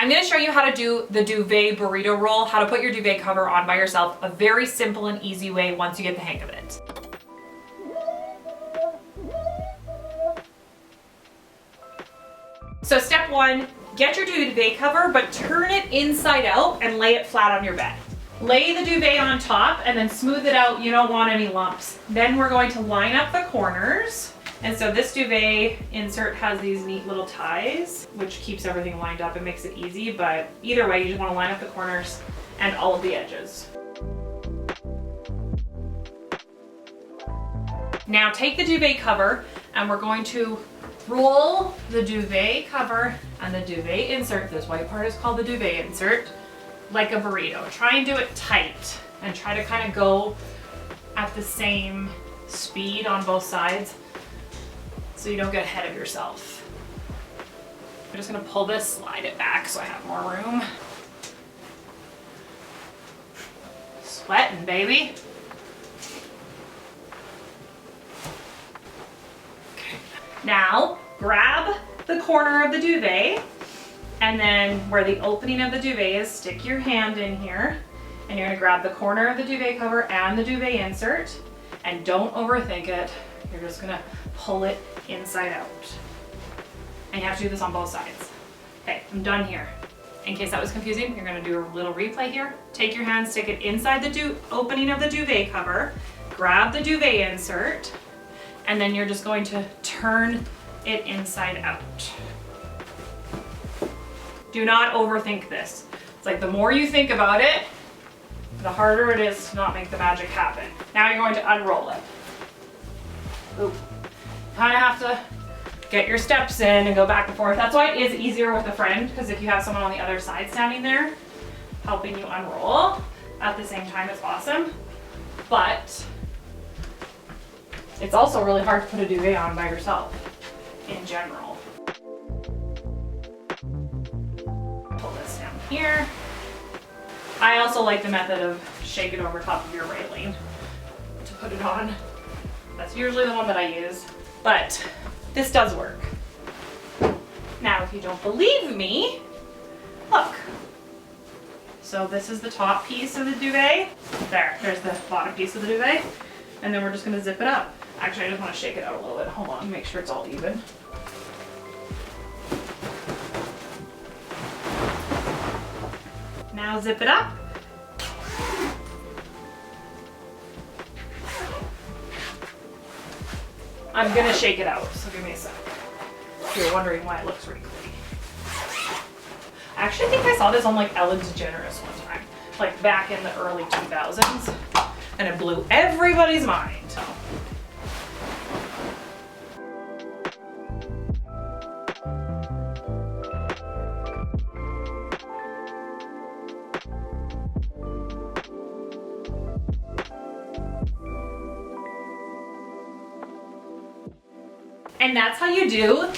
I'm gonna show you how to do the duvet burrito roll, how to put your duvet cover on by yourself, a very simple and easy way once you get the hang of it. So step one, get your duvet cover, but turn it inside out and lay it flat on your bed. Lay the duvet on top and then smooth it out. You don't want any lumps. Then we're going to line up the corners. And so this duvet insert has these neat little ties, which keeps everything lined up and makes it easy. But either way, you just want to line up the corners and all of the edges. Now take the duvet cover and we're going to roll the duvet cover and the duvet insert, this white part is called the duvet insert, like a burrito. Try and do it tight and try to kind of go at the same speed on both sides so you don't get ahead of yourself. I'm just gonna pull this, slide it back so I have more room. Sweating, baby. Okay. Now, grab the corner of the duvet and then where the opening of the duvet is, stick your hand in here and you're gonna grab the corner of the duvet cover and the duvet insert and don't overthink it. You're just gonna pull it inside out. And you have to do this on both sides. Okay, I'm done here. In case that was confusing, you're gonna do a little replay here. Take your hand, stick it inside the opening of the duvet cover, grab the duvet insert, and then you're just going to turn it inside out. Do not overthink this. It's like the more you think about it, the harder it is to not make the magic happen. Now you're going to unroll it. Ooh. Kind of have to get your steps in and go back and forth. That's why it is easier with a friend, because if you have someone on the other side standing there helping you unroll at the same time, it's awesome. But it's also really hard to put a duvet on by yourself in general. Pull this down here. I also like the method of shake it over top of your railing to put it on. That's usually the one that I use, but this does work. Now, if you don't believe me, look. So this is the top piece of the duvet. There's the bottom piece of the duvet. And then we're just gonna zip it up. Actually, I just wanna shake it out a little bit. Hold on, make sure it's all even. Now zip it up. I'm gonna shake it out, so give me a sec. If you're wondering why it looks wrinkly. I actually think I saw this on like Ellen DeGeneres one time, like back in the early 2000s, and it blew everybody's mind. So. And that's how you do